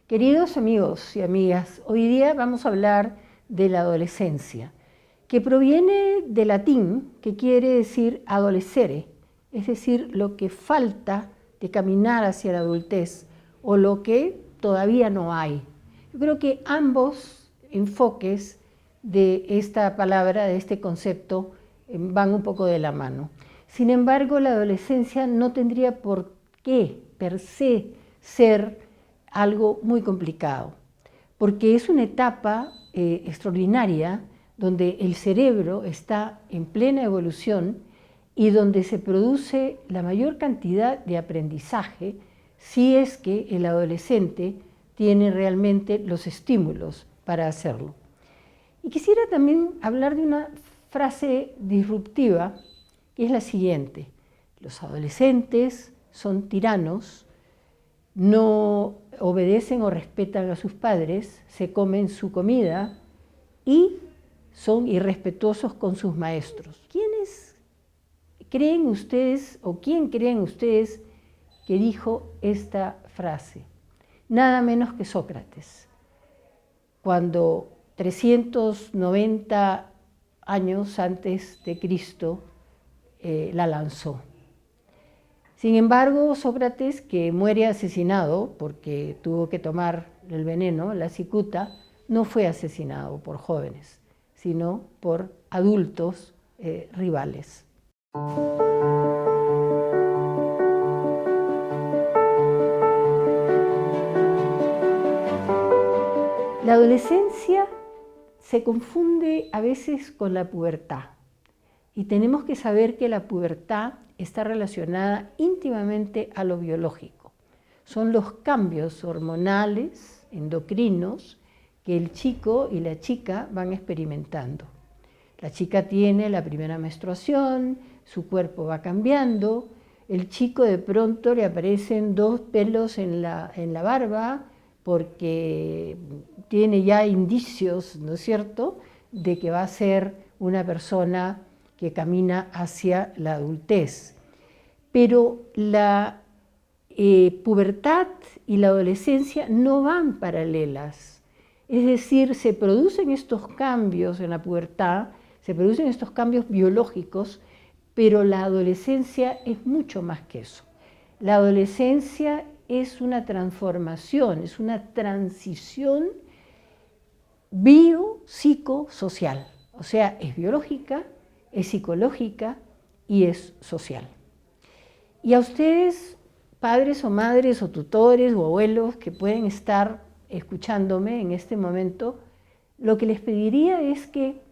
Queridos amigos y amigas, hoy día vamos a hablar de la adolescencia, que proviene del latín, que quiere decir adolescere, es decir, lo que falta de caminar hacia la adultez o lo que todavía no hay. Yo creo que ambos enfoques de esta palabra, de este concepto, van un poco de la mano. Sin embargo, la adolescencia no tendría por qué, per se, ser algo muy complicado, porque es una etapa extraordinaria donde el cerebro está en plena evolución y donde se produce la mayor cantidad de aprendizaje si es que el adolescente tiene realmente los estímulos para hacerlo. Y quisiera también hablar de una frase disruptiva, que es la siguiente: los adolescentes son tiranos, no obedecen o respetan a sus padres, se comen su comida y son irrespetuosos con sus maestros. ¿Quiénes creen ustedes o quién creen ustedes que dijo esta frase? Nada menos que Sócrates, cuando 390 años antes de Cristo la lanzó. Sin embargo, Sócrates, que muere asesinado porque tuvo que tomar el veneno, la cicuta, no fue asesinado por jóvenes, sino por adultos rivales. La adolescencia se confunde a veces con la pubertad y tenemos que saber que la pubertad está relacionada íntimamente a lo biológico. Son los cambios hormonales, endocrinos, que el chico y la chica van experimentando. La chica tiene la primera menstruación, su cuerpo va cambiando, el chico de pronto le aparecen 2 pelos en la barba porque tiene ya indicios, ¿no es cierto?, de que va a ser una persona que camina hacia la adultez. Pero la pubertad y la adolescencia no van paralelas. Es decir, se producen estos cambios en la pubertad, se producen estos cambios biológicos, pero la adolescencia es mucho más que eso. La adolescencia es una transformación, es una transición biopsicosocial. O sea, es biológica, es psicológica y es social. Y a ustedes, padres o madres o tutores o abuelos que pueden estar escuchándome en este momento, lo que les pediría es que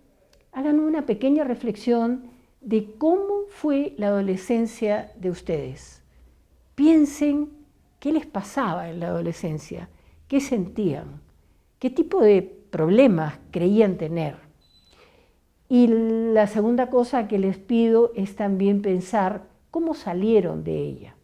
hagan una pequeña reflexión de cómo fue la adolescencia de ustedes. Piensen qué les pasaba en la adolescencia, qué sentían, qué tipo de problemas creían tener. Y la segunda cosa que les pido es también pensar cómo salieron de ella.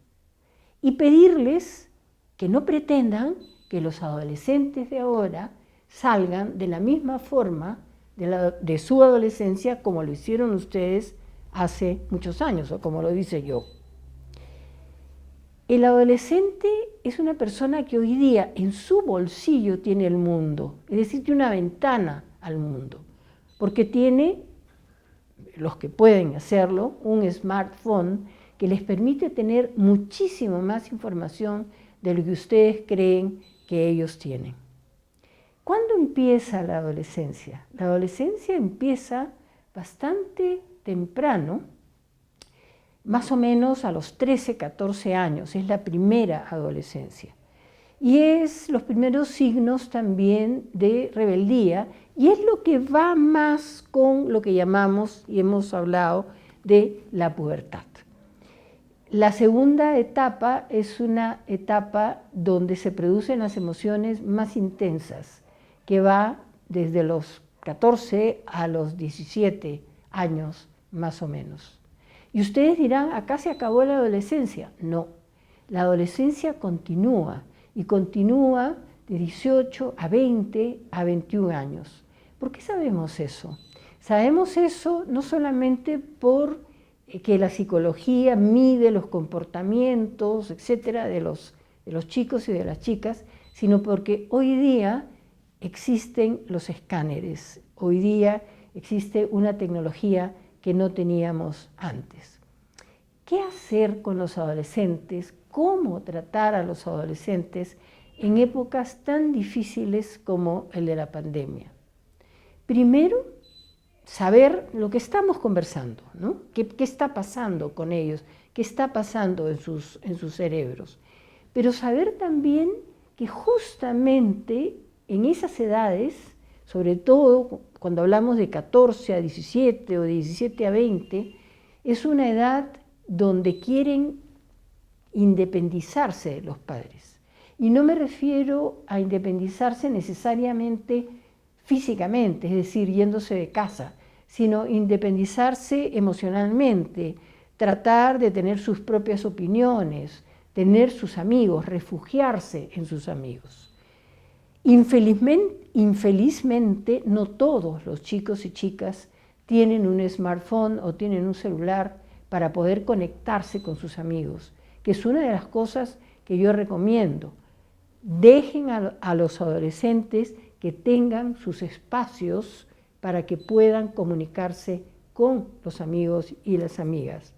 Y pedirles que no pretendan que los adolescentes de ahora salgan de la misma forma de su adolescencia como lo hicieron ustedes hace muchos años, o como lo dice yo. El adolescente es una persona que hoy día en su bolsillo tiene el mundo, es decir, tiene una ventana al mundo, porque tiene, los que pueden hacerlo, un smartphone que les permite tener muchísimo más información de lo que ustedes creen que ellos tienen. ¿Cuándo empieza la adolescencia? La adolescencia empieza bastante temprano, más o menos a los 13, 14 años, es la primera adolescencia. Y es los primeros signos también de rebeldía, y es lo que va más con lo que llamamos, y hemos hablado, de la pubertad. La segunda etapa es una etapa donde se producen las emociones más intensas, que va desde los 14 a los 17 años más o menos. Y ustedes dirán, ¿acá se acabó la adolescencia? No, la adolescencia continúa, y continúa de 18 a 20 a 21 años. ¿Por qué sabemos eso? Sabemos eso no solamente por que la psicología mide los comportamientos, etcétera, de los chicos y de las chicas, sino porque hoy día existen los escáneres, hoy día existe una tecnología que no teníamos antes. ¿Qué hacer con los adolescentes? ¿Cómo tratar a los adolescentes en épocas tan difíciles como el de la pandemia? Primero, saber lo que estamos conversando, ¿no? ¿Qué está pasando con ellos? ¿Qué está pasando en sus cerebros? Pero saber también que justamente en esas edades, sobre todo cuando hablamos de 14 a 17 o de 17 a 20, es una edad donde quieren independizarse de los padres. Y no me refiero a independizarse necesariamente físicamente, es decir, yéndose de casa, sino independizarse emocionalmente, tratar de tener sus propias opiniones, tener sus amigos, refugiarse en sus amigos. Infelizmente, no todos los chicos y chicas tienen un smartphone o tienen un celular para poder conectarse con sus amigos, que es una de las cosas que yo recomiendo. Dejen a los adolescentes que tengan sus espacios para que puedan comunicarse con los amigos y las amigas.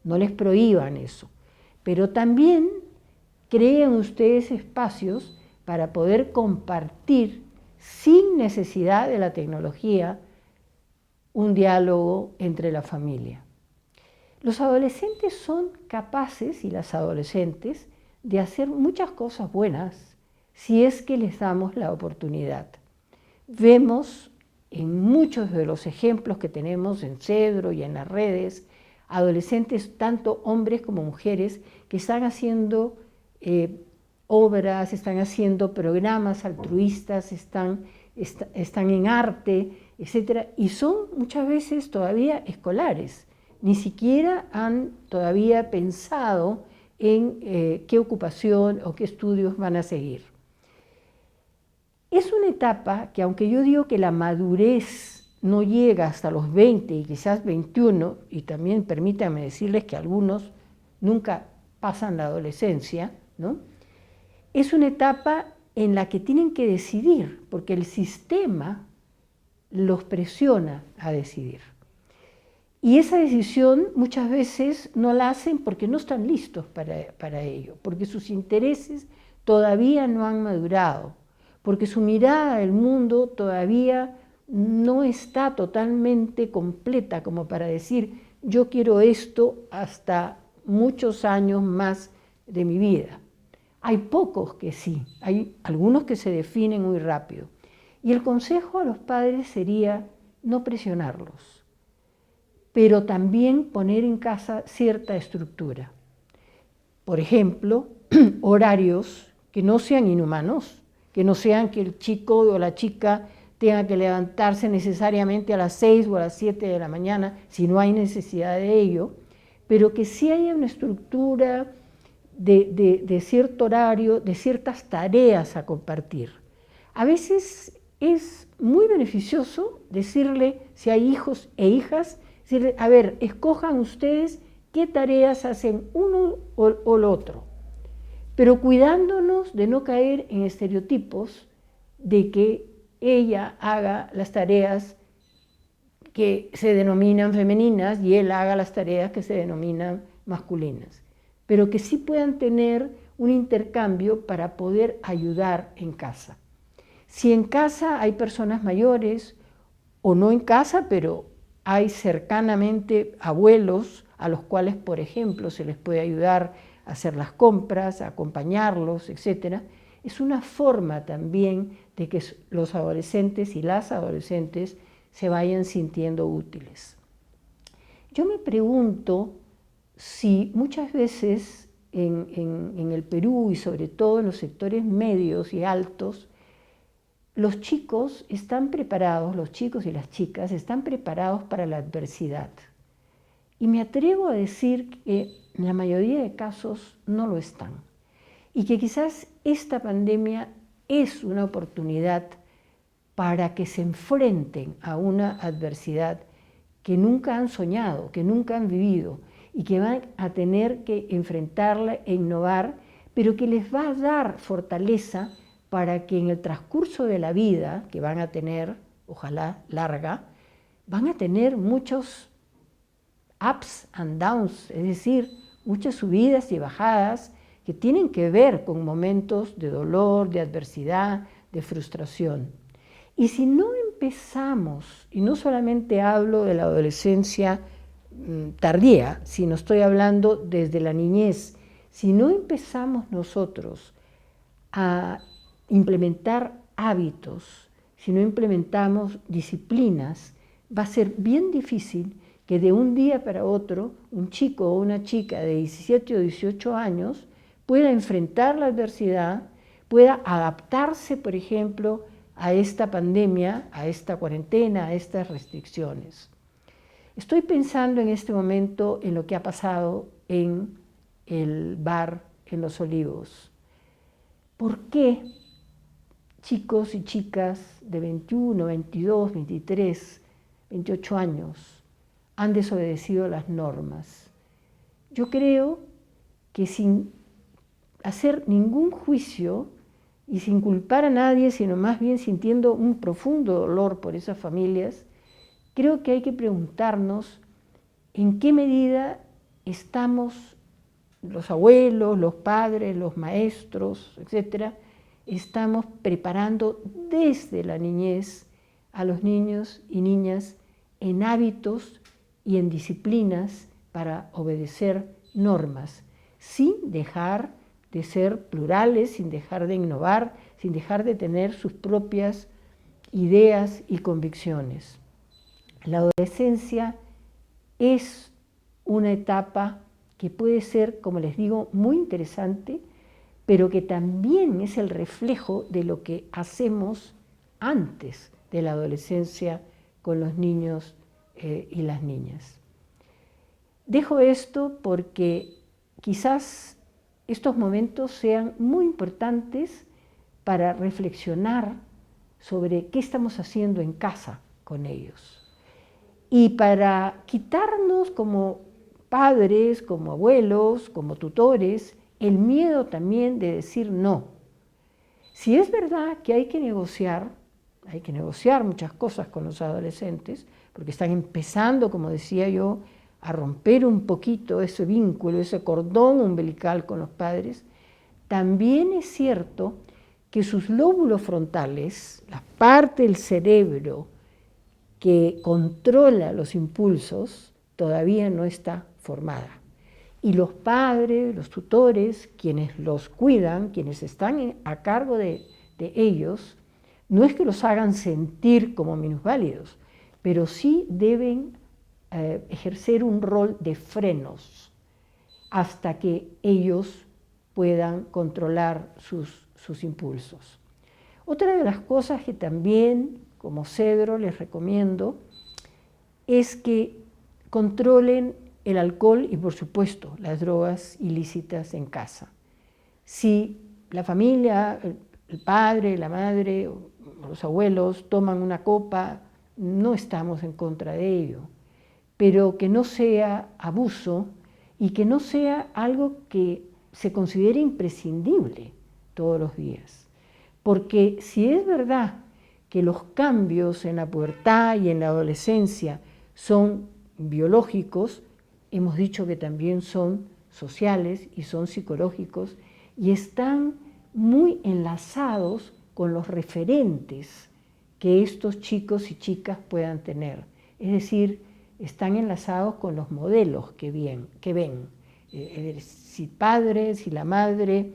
No les prohíban eso, pero también creen ustedes espacios para poder compartir sin necesidad de la tecnología un diálogo entre la familia. Los adolescentes son capaces, y las adolescentes, de hacer muchas cosas buenas si es que les damos la oportunidad. Vemos en muchos de los ejemplos que tenemos en Cedro y en las redes, adolescentes, tanto hombres como mujeres, que están haciendo obras, están haciendo programas altruistas, están en arte, etc. Y son muchas veces todavía escolares, ni siquiera han todavía pensado en qué ocupación o qué estudios van a seguir. Es una etapa que, aunque yo digo que la madurez no llega hasta los 20 y quizás 21, y también permítanme decirles que algunos nunca pasan la adolescencia, ¿no? Es una etapa en la que tienen que decidir, porque el sistema los presiona a decidir. Y esa decisión muchas veces no la hacen porque no están listos para ello, porque sus intereses todavía no han madurado, porque su mirada del mundo todavía no está totalmente completa como para decir yo quiero esto hasta muchos años más de mi vida. Hay pocos que sí, hay algunos que se definen muy rápido. Y el consejo a los padres sería no presionarlos, pero también poner en casa cierta estructura. Por ejemplo, horarios que no sean inhumanos, que no sean que el chico o la chica tenga que levantarse necesariamente a las 6 o a las 7 de la mañana, si no hay necesidad de ello, pero que sí haya una estructura de cierto horario, de ciertas tareas a compartir. A veces es muy beneficioso decirle, si hay hijos e hijas, decirle, a ver, escojan ustedes qué tareas hacen uno o el otro, pero cuidándonos de no caer en estereotipos de que ella haga las tareas que se denominan femeninas y él haga las tareas que se denominan masculinas, pero que sí puedan tener un intercambio para poder ayudar en casa. Si en casa hay personas mayores, o no en casa, pero hay cercanamente abuelos a los cuales, por ejemplo, se les puede ayudar a hacer las compras, a acompañarlos, etc., es una forma también de que los adolescentes y las adolescentes se vayan sintiendo útiles. Yo me pregunto si muchas veces en el Perú y sobre todo en los sectores medios y altos, los chicos están preparados, los chicos y las chicas están preparados para la adversidad. Y me atrevo a decir que en la mayoría de casos no lo están. Y que quizás esta pandemia es una oportunidad para que se enfrenten a una adversidad que nunca han soñado, que nunca han vivido y que van a tener que enfrentarla e innovar, pero que les va a dar fortaleza para que en el transcurso de la vida que van a tener, ojalá larga, van a tener muchos ups and downs, es decir, muchas subidas y bajadas que tienen que ver con momentos de dolor, de adversidad, de frustración. Y si no empezamos, y no solamente hablo de la adolescencia tardía, sino estoy hablando desde la niñez, si no empezamos nosotros a implementar hábitos, si no implementamos disciplinas, va a ser bien difícil que de un día para otro un chico o una chica de 17 o 18 años pueda enfrentar la adversidad, pueda adaptarse, por ejemplo, a esta pandemia, a esta cuarentena, a estas restricciones. Estoy pensando en este momento en lo que ha pasado en el bar en Los Olivos. ¿Por qué chicos y chicas de 21, 22, 23, 28 años han desobedecido las normas? Yo creo que sin hacer ningún juicio y sin culpar a nadie, sino más bien sintiendo un profundo dolor por esas familias, creo que hay que preguntarnos en qué medida estamos, los abuelos, los padres, los maestros, etcétera, estamos preparando desde la niñez a los niños y niñas en hábitos y en disciplinas para obedecer normas, sin dejar de ser plurales, sin dejar de innovar, sin dejar de tener sus propias ideas y convicciones. La adolescencia es una etapa que puede ser, como les digo, muy interesante, pero que también es el reflejo de lo que hacemos antes de la adolescencia con los niños y las niñas. Dejo esto porque quizás estos momentos sean muy importantes para reflexionar sobre qué estamos haciendo en casa con ellos y para quitarnos como padres, como abuelos, como tutores, el miedo también de decir no. Si es verdad que hay que negociar muchas cosas con los adolescentes, porque están empezando, como decía yo, a romper un poquito ese vínculo, ese cordón umbilical con los padres, también es cierto que sus lóbulos frontales, la parte del cerebro que controla los impulsos, todavía no está formada. Y los padres, los tutores, quienes los cuidan, quienes están a cargo de ellos, no es que los hagan sentir como minusválidos, pero sí deben ejercer un rol de frenos hasta que ellos puedan controlar sus impulsos. Otra de las cosas que también, como cedro, les recomiendo es que controlen el alcohol y, por supuesto, las drogas ilícitas en casa. Si la familia, el padre, la madre o los abuelos toman una copa, no estamos en contra de ello, pero que no sea abuso y que no sea algo que se considere imprescindible todos los días. Porque si es verdad que los cambios en la pubertad y en la adolescencia son biológicos, hemos dicho que también son sociales y son psicológicos y están muy enlazados con los referentes que estos chicos y chicas puedan tener. Es decir, están enlazados con los modelos que ven. Si el padre, si la madre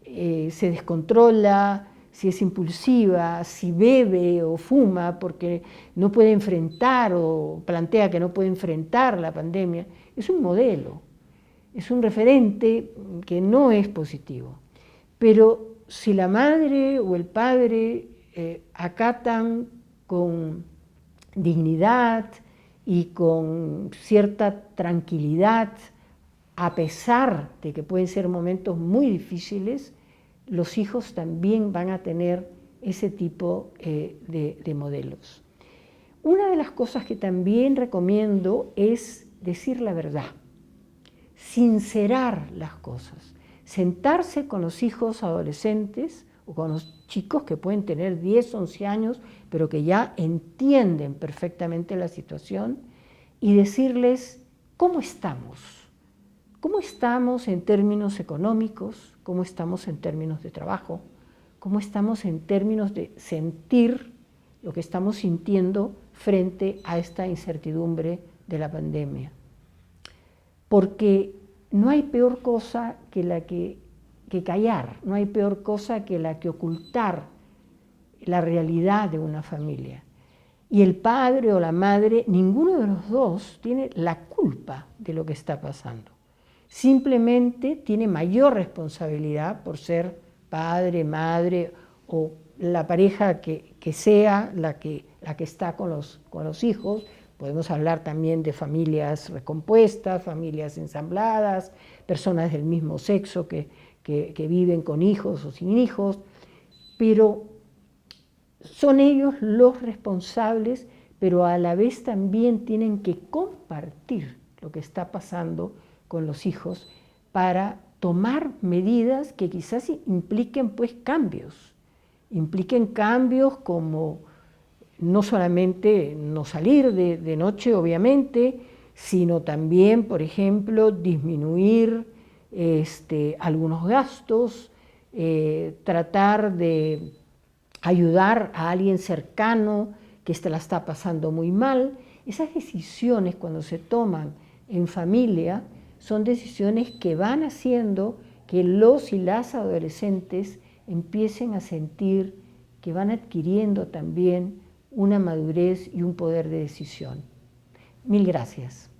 se descontrola, si es impulsiva, si bebe o fuma porque no puede enfrentar o plantea que no puede enfrentar la pandemia, es un modelo, es un referente que no es positivo. Pero si la madre o el padre acatan con dignidad y con cierta tranquilidad, a pesar de que pueden ser momentos muy difíciles, los hijos también van a tener ese tipo de modelos. Una de las cosas que también recomiendo es decir la verdad, sincerar las cosas, sentarse con los hijos adolescentes o con los chicos que pueden tener 10, 11 años, pero que ya entienden perfectamente la situación, y decirles cómo estamos. ¿Cómo estamos en términos económicos? ¿Cómo estamos en términos de trabajo? ¿Cómo estamos en términos de sentir lo que estamos sintiendo frente a esta incertidumbre de la pandemia? Porque no hay peor cosa que callar, no hay peor cosa que la que ocultar la realidad de una familia. Y el padre o la madre, ninguno de los dos tiene la culpa de lo que está pasando. Simplemente tiene mayor responsabilidad por ser padre, madre o la pareja que sea la que está con los hijos. Podemos hablar también de familias recompuestas, familias ensambladas, personas del mismo sexo que viven con hijos o sin hijos, pero son ellos los responsables, pero a la vez también tienen que compartir lo que está pasando con los hijos para tomar medidas que quizás impliquen pues cambios como no solamente no salir de noche, obviamente, sino también, por ejemplo, disminuir algunos gastos, tratar de ayudar a alguien cercano que la está pasando muy mal. Esas decisiones, cuando se toman en familia, son decisiones que van haciendo que los y las adolescentes empiecen a sentir que van adquiriendo también una madurez y un poder de decisión. Mil gracias.